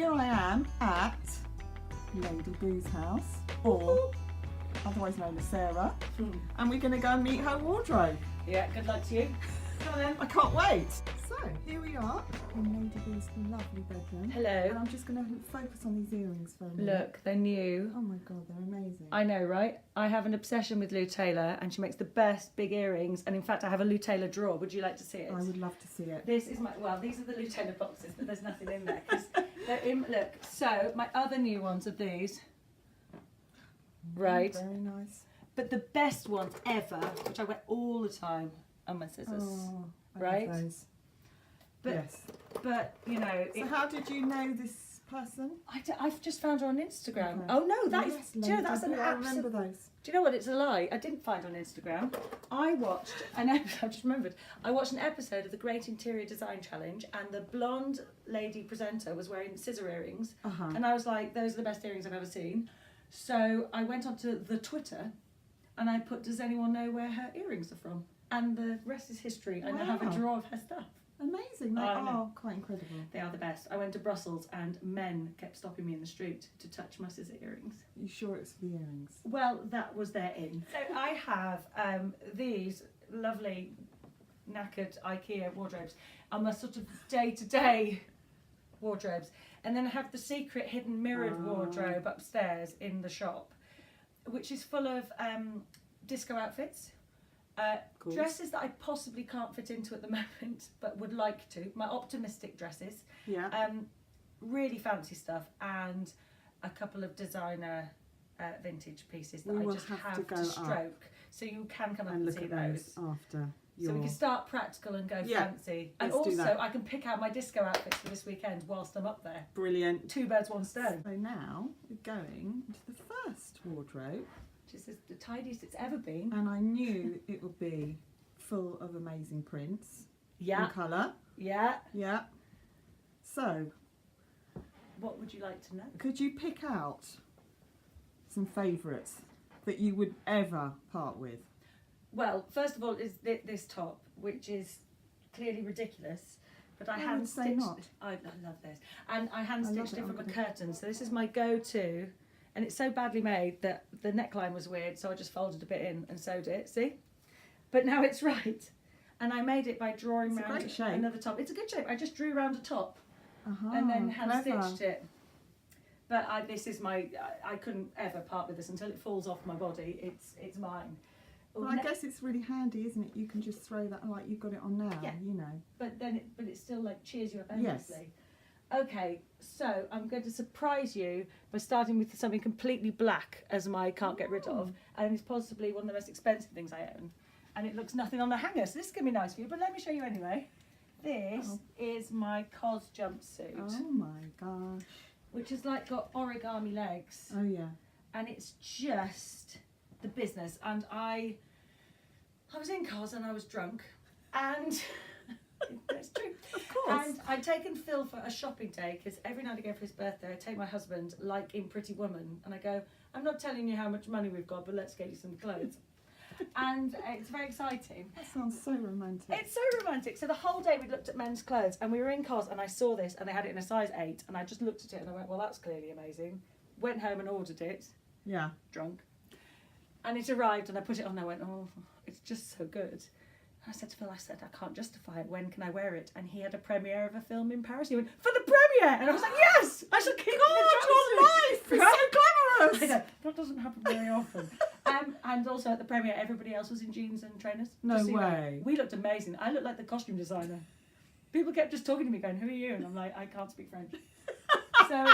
here I am at Lady Boo's house, or otherwise known as Sarah, and we're going to go and meet her wardrobe. Yeah, good luck to you. Come on then. I can't wait. So here we are in Lady Boo's lovely bedroom. Hello. And I'm just going to focus on these earrings for a minute. Look, they're new. Oh my god, they're amazing. I know, right? I have an obsession with Lou Taylor, and she makes the best big earrings. And in fact, I have a Lou Taylor drawer. Would you like to see it? I would love to see it. This is my, well, these are the Lou Taylor boxes, but there's nothing in there. Cause they're in, look, so my other new ones are these. Right. Very nice. But the best ones ever, which I wear all the time, are my scissors. Oh, I Right? love those. But, Yes. but you know, So how did you know this person? I've just found her on Instagram. Okay. Oh no, that is, Yes, do you know, Lady that's an Boo, I remember absolute. those. Do you know what? It's a lie. I didn't find her on Instagram. I watched an episode. I just remembered. I watched an episode of the Great Interior Design Challenge, and the blonde lady presenter was wearing scissor earrings, and I was like, "Those are the best earrings I've ever seen." So I went onto the Twitter, and I put, "Does anyone know where her earrings are from?" And the rest is history. I now have a Wow. drawer of her stuff. Amazing. They I know. are quite incredible. They are the best. I went to Brussels, and men kept stopping me in the street to touch my scissor earrings. You sure it's for the earrings? Well, that was their in. So I have these lovely knackered IKEA wardrobes. I'm a sort of day-to-day wardrobes. And then I have the secret hidden mirrored wardrobe upstairs in the shop, which is full of disco outfits. Course. Dresses that I possibly can't fit into at the moment, but would like to. My optimistic dresses. Yeah. Really fancy stuff, and a couple of designer vintage pieces that We I will just have have to to, go up stroke. So you can come up and and look see at those. those after. So we can start practical and go Yeah, fancy. And let's do also that. I can pick out my disco outfits for this weekend whilst I'm up there. Brilliant. Two birds, one stone. So now we're going to the first wardrobe, Which is the tidiest it's ever been. and I knew it would be full of amazing prints Yeah, in colour. yeah. Yeah. So What would you like to know? could you pick out some favourites that you would ever part with? Well, first of all is this top, which is clearly ridiculous, but I I hand would say stitched. not. I love this, and I hand I love stitched it, it from a I'm gonna- curtain. So this is my go-to, and it's so badly made that the neckline was weird, so I just folded a bit in and sewed it. See, but now it's right, and I made it by drawing It's a round great shape. another top. It's a good shape. I just drew round a top Uh-huh, and then hand clever. stitched it. But this is I couldn't ever part with this until it falls off my body. It's mine. Well, I guess it's really handy, isn't it? You can just throw that like you've got it on now, Yeah. you know. But then it still like cheers you up Yes. endlessly. Okay, so I'm going to surprise you by starting with something completely black as my can't get rid of, and it's possibly one of the most expensive things I own, and it looks nothing on the hanger, so this is going to be nice for you, but let me show you anyway. This is my COS jumpsuit, Oh my gosh. which is like got origami legs, Oh yeah. and it's just the business. And I was in COS and I was drunk, and it's true. Of course. And I'd taken Phil for a shopping day, because every night I go for his birthday, I take my husband, like in Pretty Woman, and I go, "I'm not telling you how much money we've got, but let's get you some clothes." And it's very exciting. That sounds so romantic. It's so romantic. So the whole day we looked at men's clothes, and we were in COS, and I saw this, and they had it in a size 8, and I just looked at it and I went, "Well, that's clearly amazing." Went home and ordered it, Yeah. drunk, and it arrived, and I put it on, and I went, "Oh, it's just so good." I said to Phil, I can't justify it. When can I wear it? And he had a premiere of a film in Paris. He went, "For the premiere!" And I was like, "Yes! I shall keep God, your life is Right? so I glamorous. know, that doesn't happen very often. And also at the premiere, everybody else was in jeans and trainers. No Just so you know. way. We looked amazing. I looked like the costume designer. People kept just talking to me going, "Who are you?" And I'm like, "I can't speak French." So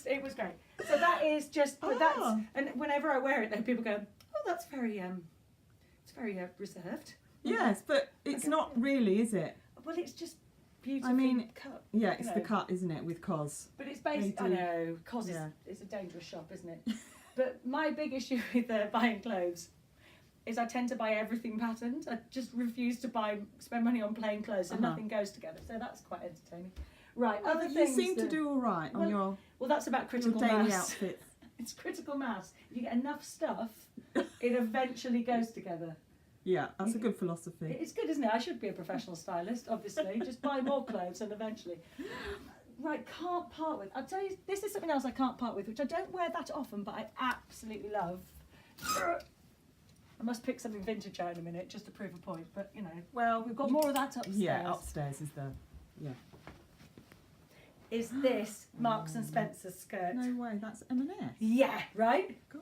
it was great. So that is just, but that's, and whenever I wear it, then people go, "Oh, that's very, it's very reserved." Yes, but it's not really, is it? Well, it's just beautifully mean, cut. Yeah, you it's know. the cut, isn't it, with COS? But it's based, They I do. know, COS Yeah. is a dangerous shop, isn't it? But my big issue with buying clothes is I tend to buy everything patterned. I just refuse to spend money on plain clothes, so nothing goes together. So that's quite entertaining. Right, Well, other you things. seem to do all right on your Well, that's about critical daily mass. outfits. It's critical mass. If you get enough stuff, it eventually goes together. Yeah, that's a good philosophy. It's good, isn't it? I should be a professional stylist, obviously. Just buy more clothes and eventually. Right, can't part with. I'll tell you, this is something else I can't part with, which I don't wear that often, but I absolutely love. I must pick something vintage out in a minute just to prove a point, but you know. Well, we've got more of that upstairs. Yeah, upstairs is the. Yeah. Is this Marks and Spencer's skirt? No way, that's M&S. Yeah, right? Gosh.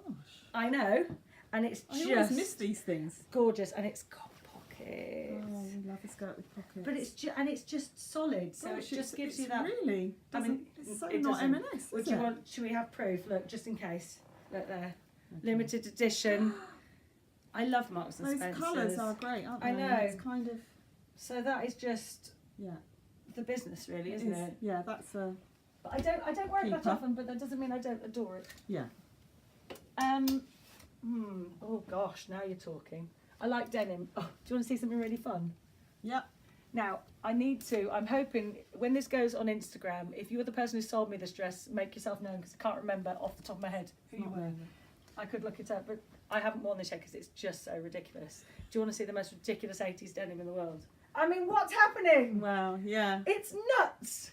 I know. And it's I just always miss these things. gorgeous, and it's got pockets. Oh, we love a skirt with pockets. But it's just solid, so Gosh, it just gives you it's that. Really, I mean, it's so it not doesn't. M&S. Would is you it? want? Should we have proof? Look, just in case. Look there, Okay. limited edition. I love Marks and Those Spencer's. colours are great, aren't they? I know. It's kind of So that is just yeah. the business, really, isn't it? Yeah, that's a But I don't wear it that Keeper. often, but that doesn't mean I don't adore it. yeah. Oh gosh, now you're talking. I like denim. Oh, do you want to see something really fun? Yep. Now, I'm hoping when this goes on Instagram, if you're the person who sold me this dress, make yourself known, because I can't remember off the top of my head who you Not were. really. I could look it up, but I haven't worn this yet because it's just so ridiculous. Do you want to see the most ridiculous 80s denim in the world? I mean, what's happening? Well, yeah. It's nuts!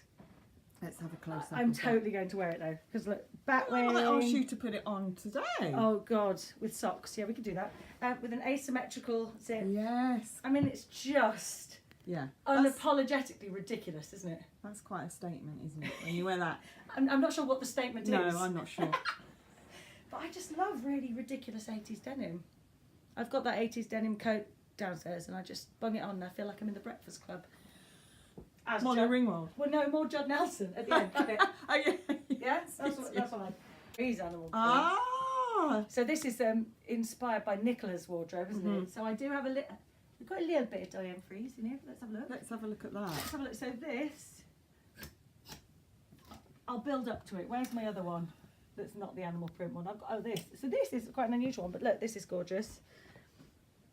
Let's have a close up. I'm totally going to wear it though, because look, back I wearing. might ask you to put it on today. Oh God, with socks. Yeah, we could do that. With an asymmetrical zip. Yes. I mean, it's just Yeah. unapologetically ridiculous, isn't it? That's quite a statement, isn't it? When you wear that. I'm not sure what the statement No, is. I'm not sure. But I just love really ridiculous 80s denim. I've got that 80s denim coat downstairs and I just bung it on and I feel like I'm in the Breakfast Club. As Molly Judd- Ringwald. Well, no, more Judd Nelson at the end, isn't it? Oh, yeah. Yeah, that's what I. These animal prints. Ah. So this is inspired by Nicola's wardrobe, isn't it? So I do have we've got a little bit of doyenne frieze in here. Let's have a look. Let's have a look at that. Let's have a look. So this, I'll build up to it. Where's my other one? That's not the animal print one. I've got this. So this is quite an unusual one, but look, this is gorgeous.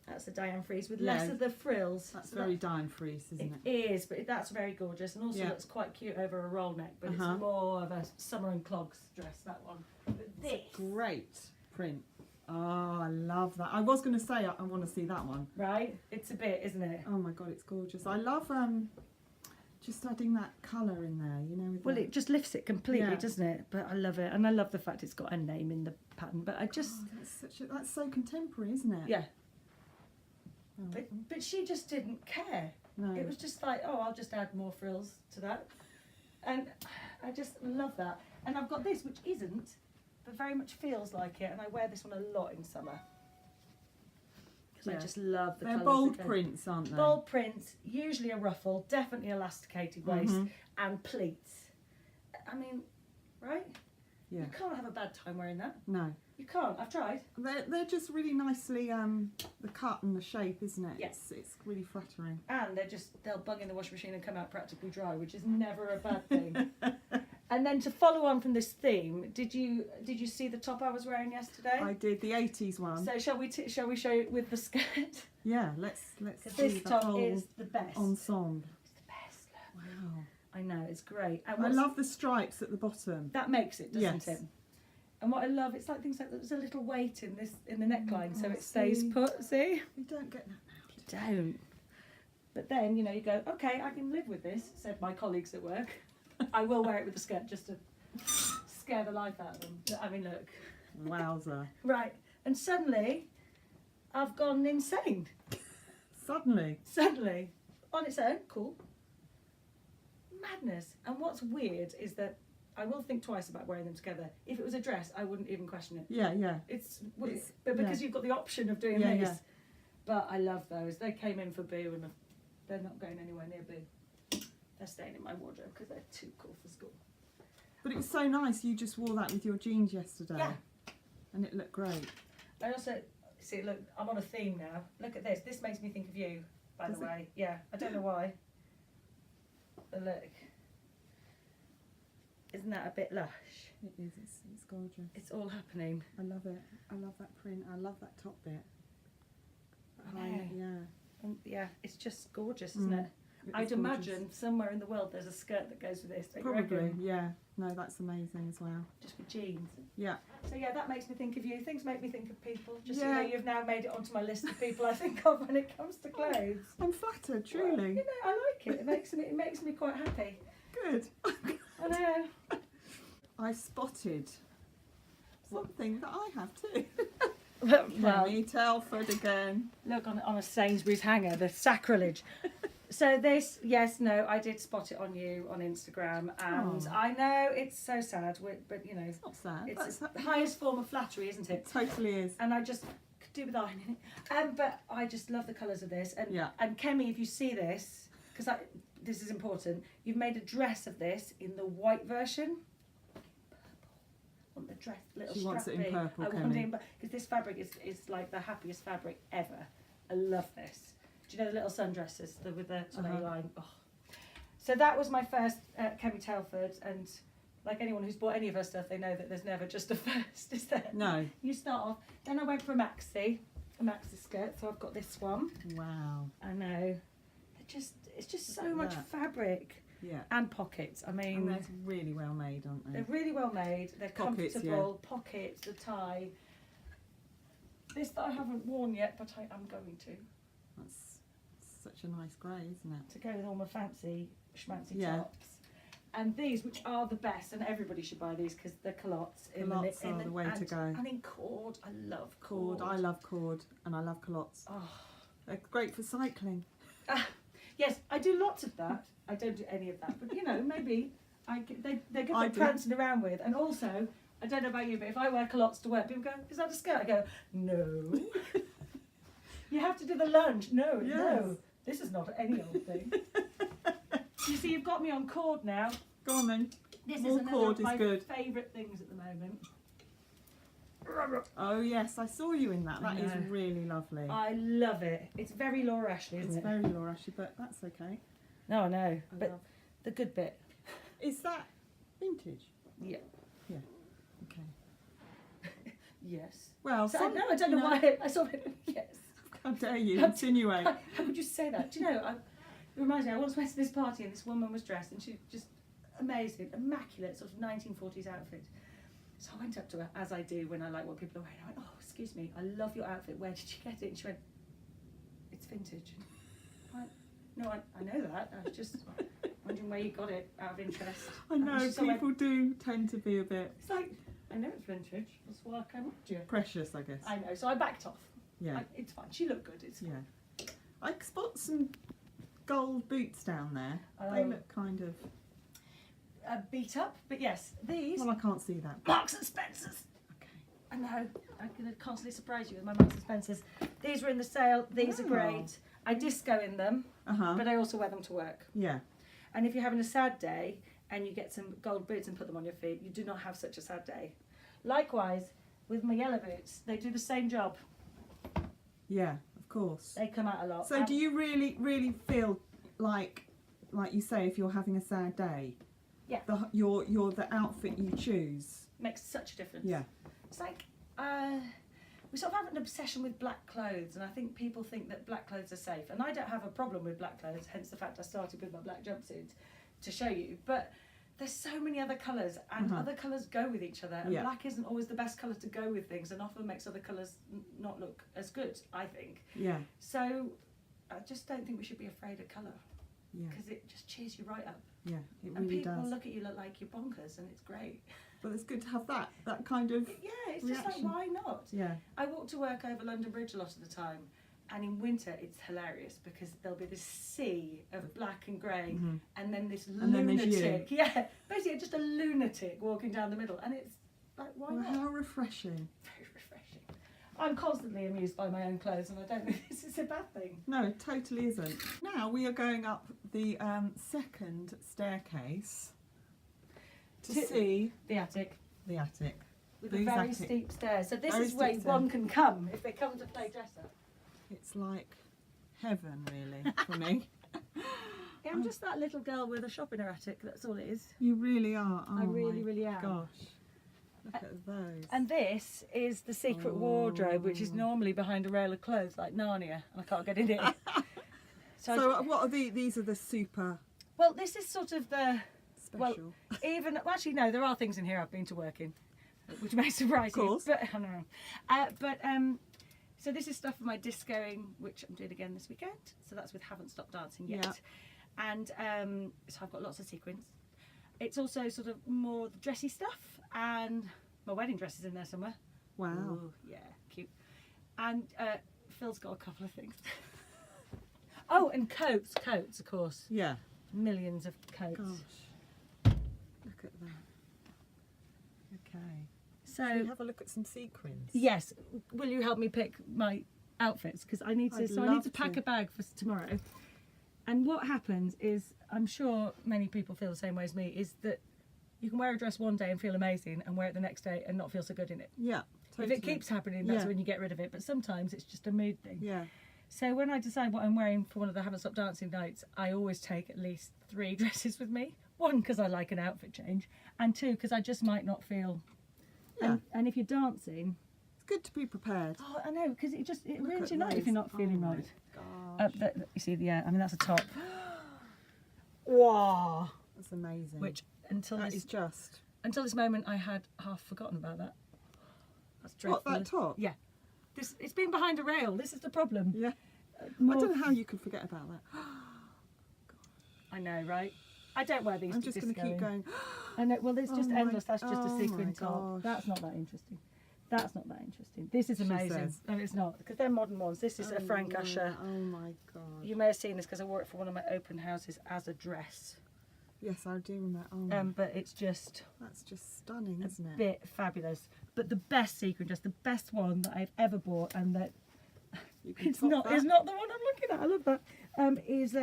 That's the Diane frieze with less Yeah. of the frills. That's So very Diane Freeze, isn't it it? is, but that's very gorgeous, and also Yeah. looks quite cute over a roll neck. But Uh-huh. it's more of a summer and clogs dress. That one. But this, Great print. Oh, I love that. I was going to say I want to see that one. right? It's a bit, isn't it? Oh my God, it's gorgeous. I love just adding that colour in there, you know. With Well, the... it just lifts it completely, Yeah. doesn't it? But I love it, and I love the fact it's got a name in the pattern. But I just, Oh, that's so contemporary, isn't it? yeah. Oh, But she just didn't care. no. It was just like, oh, I'll just add more frills to that, and I just love that. And I've got this, which isn't, but very much feels like it, and I wear this one a lot in summer because I Yeah. just love the They're colours. bold that go- prints, aren't they? Bold prints, usually a ruffle, definitely elasticated waist, Mhm. and pleats. I mean, right? Yeah. You can't have a bad time wearing that. No. You can't. I've tried. They're just really nicely the cut and the shape, isn't it? Yeah. It's really flattering. And they'll bung in the washing machine and come out practically dry, which is never a bad thing. And then to follow on from this theme, did you see the top I was wearing yesterday? I did the 80s one. So shall we show it with the skirt? Yeah, let's Because see this the top whole is the best. ensemble. It's the best. Look. Wow. I know, it's great. And I what's- love the stripes at the bottom. that makes it, doesn't Yes. it? And what I love, it's like things like there's a little weight in the neckline, so Oh, it stays see. put. See? We don't get that now. You don't. But then, you go, okay, I can live with this, said my colleagues at work. I will wear it with the skirt just to scare the life out of them. I mean, look. Wowzer. Right. And suddenly, I've gone insane. Suddenly. Suddenly. On its own, cool. Madness. And what's weird is that I will think twice about wearing them together. If it was a dress, I wouldn't even question it. Yeah, yeah. But because you've got the option of doing Yeah, this. yeah. But I love those. They came in for Boo and they're not going anywhere near Boo. They're staying in my wardrobe because they're too cool for school. But it was so nice. You just wore that with your jeans yesterday. Yeah. And it looked great. I also, see, look, I'm on a theme now. Look at this. This makes me think of you, by Does the it? way. Yeah, I don't know why. But look. Isn't that a bit lush? It is. It's gorgeous. It's all happening. I love it. I love that print. I love that top bit. I know. Yeah. And yeah, it's just gorgeous, isn't Mm. it? It I'd is gorgeous. imagine somewhere in the world there's a skirt that goes with this. Don't you Probably, reckon? yeah. No, that's amazing as well. Just with jeans. Yeah. So yeah, that makes me think of you. Things make me think of people. Just Yeah. you've now made it onto my list of people I think of when it comes to clothes. I'm flattered, Well, truly. I like it. It makes me quite happy. Good. I know. I spotted something that I have too. Well, Kemi Telford again. look on a Sainsbury's hanger, the sacrilege. So this, yes, no, I did spot it on you on Instagram, and I know it's so sad, but you know, It's not sad. it's the highest form of flattery, isn't it? It totally is. And I just could do with ironing it. But I just love the colours of this. And Yeah. and Kemi, if you see this, because this is important, you've made a dress of this in the white version. I want the dress, little She strap wants it in thing. purple, I want Kemi. it in, because this fabric is like the happiest fabric ever. I love this. Do you know the little sundresses with the sort of line? Oh. So that was my first Kemi Telford, and like anyone who's bought any of her stuff, they know that there's never just a first, is there? No. You start off. Then I went for a maxi skirt. So I've got this one. Wow. I know. It's just so Look at much that. fabric Yeah. and pockets. I And mean, they're really well made, aren't they? they're really well made. They're Pockets, comfortable. Pockets, the tie. This that I haven't worn yet, but I am going to. That's such a nice grey, isn't it? To go with all my fancy schmancy Yeah. tops. And these, which are the best, and everybody should buy these because they're culottes. Culottes are the way to go. And in cord, I love cord. Cord. I love cord and I love culottes. Oh. They're great for cycling. Yes, I do lots of that. I don't do any of that, but you know, maybe they're good I for do. prancing around with. And also, I don't know about you, but if I wear culottes to work, people go, "Is that a skirt?" I go, "No." You have to do the lunge. No, Yes. no, this is not any old thing. You see, you've got me on cord now. Go on then. This More is another cord of is my good. favourite things at the moment. Oh yes, I saw you in that. I That is know. really lovely. I love it. It's very Laura Ashley, isn't It's it? very Laura Ashley, but that's okay. No, I know. I But love. the good bit. Is that vintage? Yeah. Yeah. Okay. Yes. Well, So, some, no, I don't know why I saw it. Yes. How dare you insinuate? How could you say that? Do you know, it reminds me, I once went to this party and this woman was dressed and she just amazing, immaculate, sort of 1940s outfit. So I went up to her, as I do when I like what people are wearing. I went, "Oh, excuse me, I love your outfit. Where did you get it?" And she went, "It's vintage." I went, "No, I know that. I was just wondering where you got it out of interest." I know And so I people do tend to be a bit It's like, I know it's vintage. That's why I came up to you. precious, I guess. I know, so I backed off. Yeah. It's fine. She looked good. It's fine. Yeah. I spot some gold boots down there. They look kind of. Beat up, but yes, these Well, I can't see that. Marks and Spencers. Okay. I know. I'm going to constantly surprise you with my Marks and Spencers. These were in the sale. These are Oh. great. I disco in them, Uh-huh. but I also wear them to work. Yeah. And if you're having a sad day and you get some gold boots and put them on your feet, you do not have such a sad day. Likewise, with my yellow boots, they do the same job. Yeah, of course. They come out a lot. So do you really feel like you say, if you're having a sad day, Yeah. the outfit you choose? Makes such a difference. Yeah. It's like we sort of have an obsession with black clothes, and I think people think that black clothes are safe. And I don't have a problem with black clothes, hence the fact I started with my black jumpsuit to show you. But there's so many other colours, and other colours go with each other. And Yeah. black isn't always the best colour to go with things, and often makes other colours not look as good, I think. Yeah. So I just don't think we should be afraid of colour, Yeah. because it just cheers you right up. Yeah. It And really people does. look at you look like you're bonkers, and it's great. But it's good to have that kind of. Yeah, it's just like, reaction. why not? Yeah. I walk to work over London Bridge a lot of the time, and in winter it's hilarious because there'll be this sea of black and grey, and then this And then there's you. lunatic. Yeah, basically just a lunatic walking down the middle, and it's like, why Well, not? how refreshing. Very refreshing. I'm constantly amused by my own clothes, and I don't think this is a bad thing. No, it totally isn't. Now we are going up the second staircase to see The attic the attic. with These the very attic- steep stairs. So this very is where steep one can come if they come to play dress up. It's like heaven, really, for me. Yeah, I'm just that little girl with a shop in her attic. That's all it is. You really are. Oh I really, my really am. Gosh, look at those. And this is the secret wardrobe, which is normally behind a rail of clothes like Narnia, and I can't get in it. So what are these? Are the super well, this is sort of the special? actually no, there are things in here I've been to work in, which may surprise Of course. you. But I don't know. So this is stuff for my discoing, which I'm doing again this weekend. So that's with Haven't Stopped Dancing Yet. Yeah. And so I've got lots of sequins. it's also sort of more the dressy stuff, and my wedding dress is in there somewhere. Wow. Ooh, yeah, cute. And Phil's got a couple of things. Oh, and coats, of course. Yeah. Millions of coats. Gosh. Look at that. Okay. So Shall we have a look at some sequins? yes, will you help me pick my outfits? Because I need to. I'd I need love to pack to. a bag for tomorrow. And what happens is, I'm sure many people feel the same way as me, is that you can wear a dress one day and feel amazing, and wear it the next day and not feel so good in it. Yeah. Totally. If it keeps happening, that's Yeah. when you get rid of it. But sometimes it's just a mood thing. Yeah. So when I decide what I'm wearing for one of the Haven't Stopped Dancing nights, I always take at least 3 dresses with me. 1, because I like an outfit change, and 2, because I just might not feel. Yeah. And if you're dancing, It's good to be prepared. oh, I know, because it Look ruins at your night if those. you're not feeling Oh my right. gosh. You see, yeah, I mean that's a top. Wow. That's amazing. Which until that this is just. until this moment I had half forgotten about that. That's dreadful. What, that top? Yeah. It's been behind a rail. This is the problem. Yeah. I More- don't know how you could forget about that. I know, right? I don't wear these. I'm just going to keep going. I know. Well, it's Oh just my- endless. That's just a oh sequin my top. gosh. That's not that interesting. That's not that interesting. This is She amazing. says. No, it's not, because they're modern ones. This is a Frank my- Usher. Oh my god. You may have seen this because I wore it for one of my open houses as a dress. Yes, I do remember. Oh my. But it's just That's just stunning, a isn't it? bit fabulous. But the best sequin dress, the best one that I've ever bought, and that You can it's top not that. it's not the one I'm looking at. I love that. Is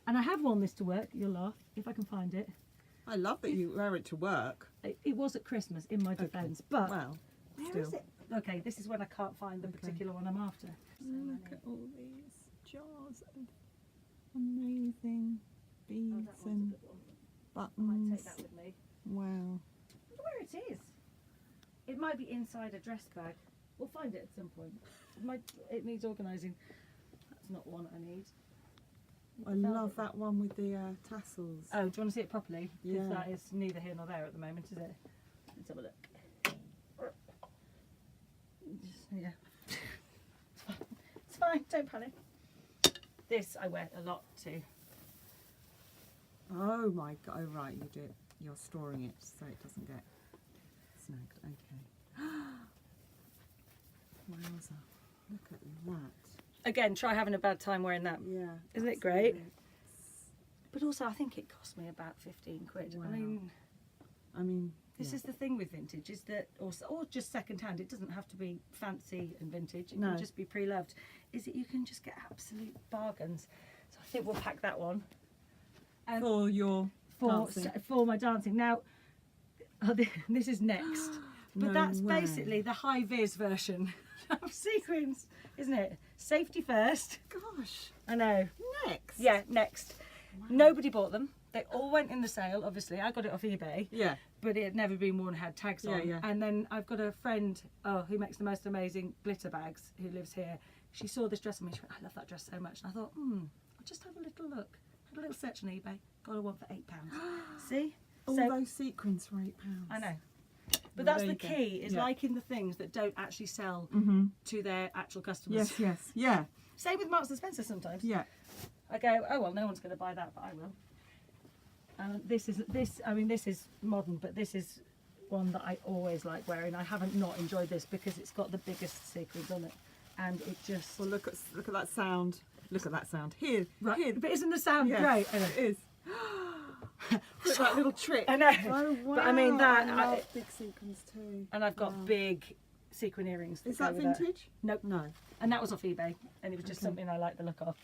and I have worn this to work. You'll laugh if I can find it. I love that you wear it to work. It was at Christmas, in my defence, but Well, where still. is it? Okay, this is when I can't find the Okay. particular one I'm after. Look at all these jars of amazing Oh, beads that one's and a good one. I might buttons. take that with me. Wow. I wonder where it is. It might be inside a dress bag. We'll find it at some point. It needs organising. That's not one I need. I love that one with the tassels. Oh, do you want to see it properly? Because Yeah. that is neither here nor there at the moment, is it? Let's have a look. Yeah. It's fine. It's fine, don't panic. This I wear a lot too. Oh my god! Oh right, you do it. You're storing it so it doesn't get snagged. Okay. Wowza! Look at that. Again, try having a bad time wearing that. Yeah. Isn't it great? But also, I think it cost me about 15 quid. Wow. I mean, this yeah. is the thing with vintage, is that, or just second hand, it doesn't have to be fancy and vintage, it No. can just be pre-loved, is that you can just get absolute bargains. So I think we'll pack that one. For your dancing. For my dancing. Now, this is next, but No that's way. basically the high-vis version of sequins, isn't it? Safety first. Gosh. I know. Next. Yeah, next. Wow. Nobody bought them. They all went in the sale, obviously. I got it off eBay, Yeah. but it had never been worn, had tags Yeah, on. yeah. And then I've got a friend who makes the most amazing glitter bags, who lives here. She saw this dress on me. She went, I love that dress so much. And I thought, I'll just have a little look. Had a little search on eBay. Got her one for £8. See? All So- those sequins for £8. I know. Well, But that's there the you go. key, is Yeah. liking the things that don't actually sell Mm-hmm. to their actual customers. Yes. Yes. Yeah. Same with Marks and Spencer sometimes. Yeah. I go, oh well, no one's going to buy that, but I will. This is modern, but this is one that I always like wearing. I haven't not enjoyed this because it's got the biggest sequins on it, and it just. Well, look at that sound. Look at that sound. Here. Right, Here. but isn't the sound Yeah, great? it is. Look at that little trick. I know. Oh wow. But I mean that, I love big sequins too. and I've got Wow. big sequin earrings. Is go that with vintage? Nope. No. And that was off eBay, and it was just Okay. something I like the look of.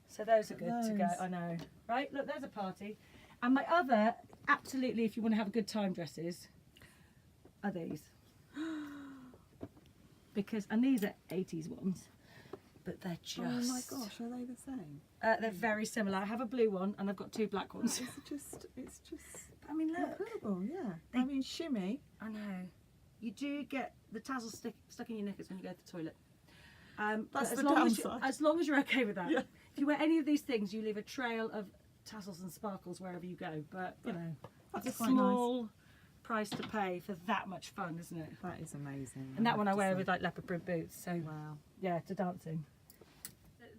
So those are good to go. Those. I know, right? Look, there's a party. And my other, absolutely, if you want to have a good time dresses, are these. Because, and these are 80s ones, but they're just. Oh my gosh, are they the same? They're very similar. I have a blue one, and I've got 2 black ones. It's just I mean, look. incredible. Yeah. They- I mean, shimmy. I know. You do get the tassels stuck in your knickers when you go to the toilet. That's but the downside. as long as you're okay with that. Yeah. If you wear any of these things, you leave a trail of tassels and sparkles wherever you go. But you know, That's it's a quite nice. small price to pay for that much fun, isn't it? That is amazing. And that one I have to wear say. with like leopard print boots. So Wow. yeah, to dancing.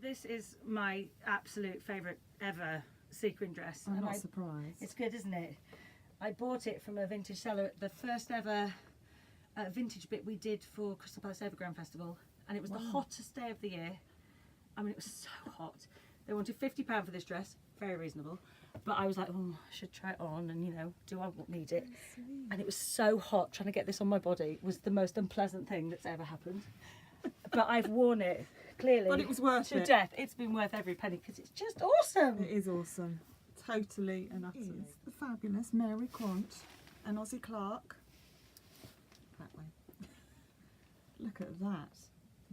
This is my absolute favourite ever sequin dress. I'm and not surprised. It's good, isn't it? I bought it from a vintage seller at the first ever vintage bit we did for Crystal Palace Overground Festival, and it was the hottest day of the year. I mean, it was so hot. They wanted £50 for this dress, very reasonable. But I was like, oh, I should try it on, and you know, do I need it? And it was so hot. Trying to get this on my body was the most unpleasant thing that's ever happened. But I've worn it clearly. But it was worth to it. death. It's been worth every penny because it's just awesome. It is awesome. Totally and utterly. The fabulous Mary Quant and Ozzy Clark. That way. Look at that.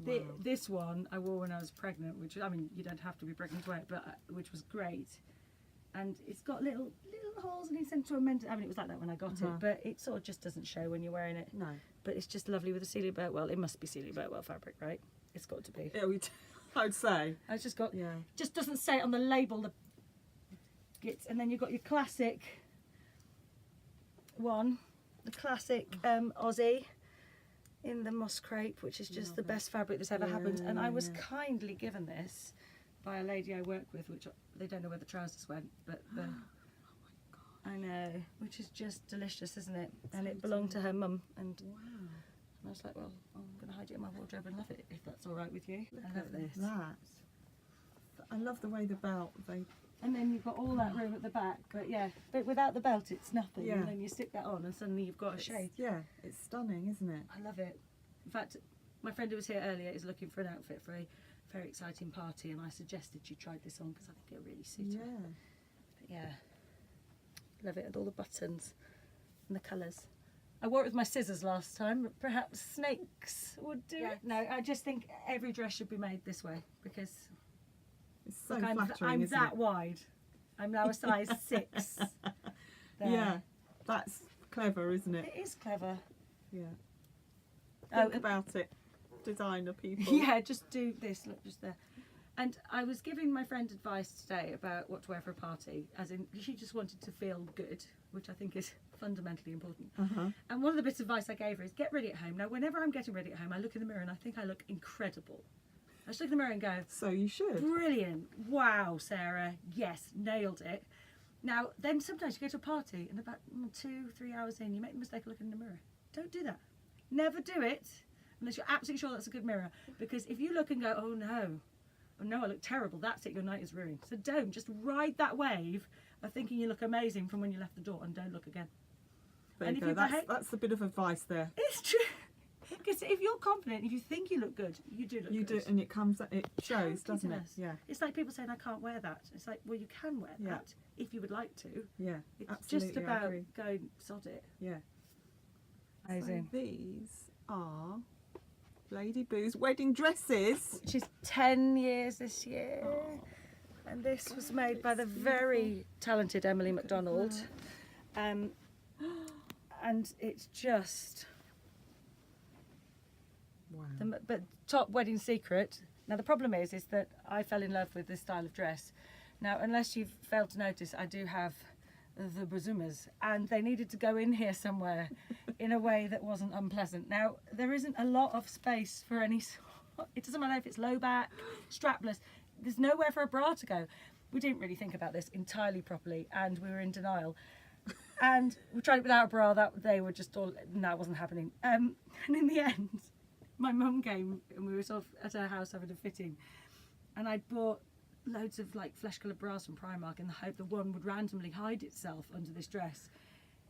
Wow. This one I wore when I was pregnant, which, I mean, you don't have to be pregnant to wear it, but which was great. And it's got little holes and it's sent to a men's. I mean, it was like that when I got it, but it sort of just doesn't show when you're wearing it. No. But it's just lovely with the Celia Birtwell. It must be Celia Birtwell fabric, right? It's got to be. Yeah, I'd say. I just got. Yeah. Just doesn't say on the label. And then you've got your classic one, the classic Aussie in the moss crepe, which is just the best fabric that's ever happened. And I was kindly given this by a lady I work with, which they don't know where the trousers went, but the, I know, which is just delicious, isn't it? And it belonged to her mum, and I was like, well, I'm going to hide it in my wardrobe and love it if that's all right with you. I love this. I love the way the belt and then you've got all that room at the back, but without the belt it's nothing. Yeah. And then you stick that on and suddenly you've got a shade. Yeah, it's stunning, isn't it? I love it. In fact, my friend who was here earlier is looking for an outfit for a very exciting party, and I suggested she tried this on because I think it really suits her. But yeah, love it, and all the buttons and the colours. I wore it with my scissors last time, but perhaps snakes would do it. No, I just think every dress should be made this way because it's so look, flattering, I'm isn't that it? wide. I'm now a size 6. There. Yeah, that's clever, isn't it? It is clever. Yeah. Think about it, designer people. Yeah, just do this, look, just there. And I was giving my friend advice today about what to wear for a party, as in she just wanted to feel good, which I think is fundamentally important. And one of the bits of advice I gave her is get ready at home. Now, whenever I'm getting ready at home, I look in the mirror and I think I look incredible. I just look in the mirror and go, so you should. Brilliant. Wow, Sarah. Yes, nailed it. Now, then sometimes you go to a party and about 2-3 hours in, you make the mistake of looking in the mirror. Don't do that. Never do it unless you're absolutely sure that's a good mirror. Because if you look and go, oh no, I look terrible, that's it, your night is ruined. So don't, just ride that wave of thinking you look amazing from when you left the door and don't look again. There you go. That's a bit of advice there. It's true. Because if you're confident, if you think you look good, you do look good. You do, and it shows, doesn't it? Yeah. It's like people saying, I can't wear that. It's like, well, you can wear that if you would like to. Yeah, it's absolutely. just about going sod it. Yeah. Amazing. So these are Lady Boo's wedding dresses. Which is 10 years this year. And this was made by the very talented Emily MacDonald. And it's just... Wow. But top wedding secret. Now the problem is that I fell in love with this style of dress. Now, unless you've failed to notice, I do have the bosomas, and they needed to go in here somewhere in a way that wasn't unpleasant. Now, there isn't a lot of space for any. It doesn't matter if it's low back, strapless. There's nowhere for a bra to go. We didn't really think about this entirely properly, and we were in denial. And we tried it without a bra. That they were just all. No, it wasn't happening. And in the end, my mum came and we were sort of at her house having a fitting, and I bought loads of like flesh coloured bras from Primark in the hope that one would randomly hide itself under this dress.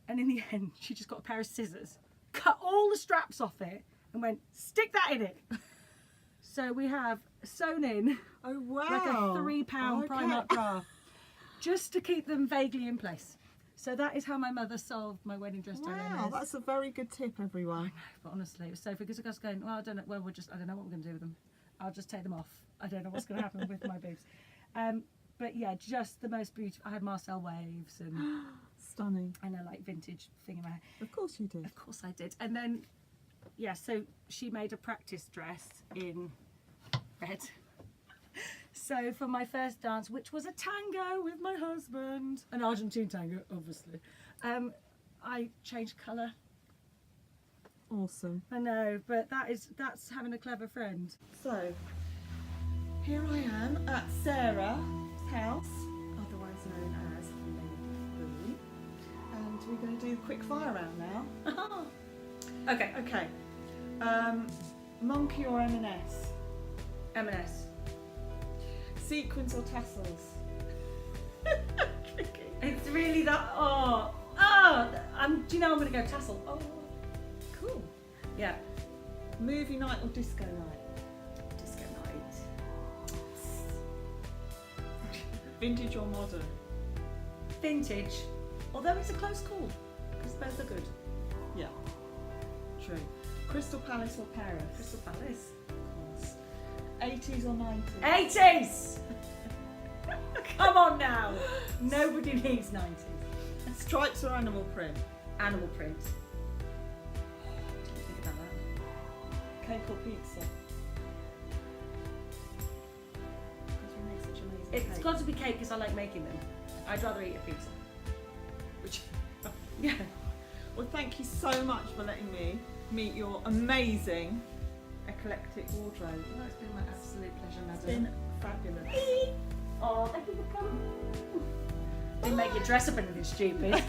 And in the end, she just got a pair of scissors, cut all the straps off it, and went, stick that in it. So we have sewn in like a £3 Primark bra, just to keep them vaguely in place. So that is how my mother solved my wedding dress dilemmas. Wow, that's a very good tip, everyone. I know, but honestly, it was so because I was going, well, I don't know. Well, I don't know what we're going to do with them. I'll just take them off. I don't know what's going to happen with my boobs. But yeah, just the most beautiful. I had Marcel waves and stunning, and a like vintage thing in my hair. Of course you did. Of course I did. And then, yeah, so she made a practice dress in red. So for my first dance, which was a tango with my husband, an Argentine tango, obviously, I changed colour. Awesome. I know, but that's having a clever friend. So here I am at Sarah's house, otherwise known as Lady Boo. And we're going to do the quick fire round now. Okay. Okay. Monkey or M&S? M&S. Sequins or tassels? Tricky. It's really that. Do you know I'm going to go tassel? Oh, Cool. yeah. Movie night or disco night? Disco night. Vintage or modern? Vintage. Although it's a close call because both are good. Yeah. True. Crystal Palace or Paris? Crystal Palace. Of course. 80s or 90s? 80s. Come on now. Nobody needs 90s. Stripes or animal print? Animal print. What do you think about that? Cake or pizza? Because we make such amazing It's cake. Got to be cake because I like making them. I'd rather eat a pizza. Which, Yeah. well, thank you so much for letting me meet your amazing eclectic wardrobe. Well, it's been my absolute pleasure, madam. It's been fabulous. Oh, thank you for coming. Didn't make you dress up anything stupid.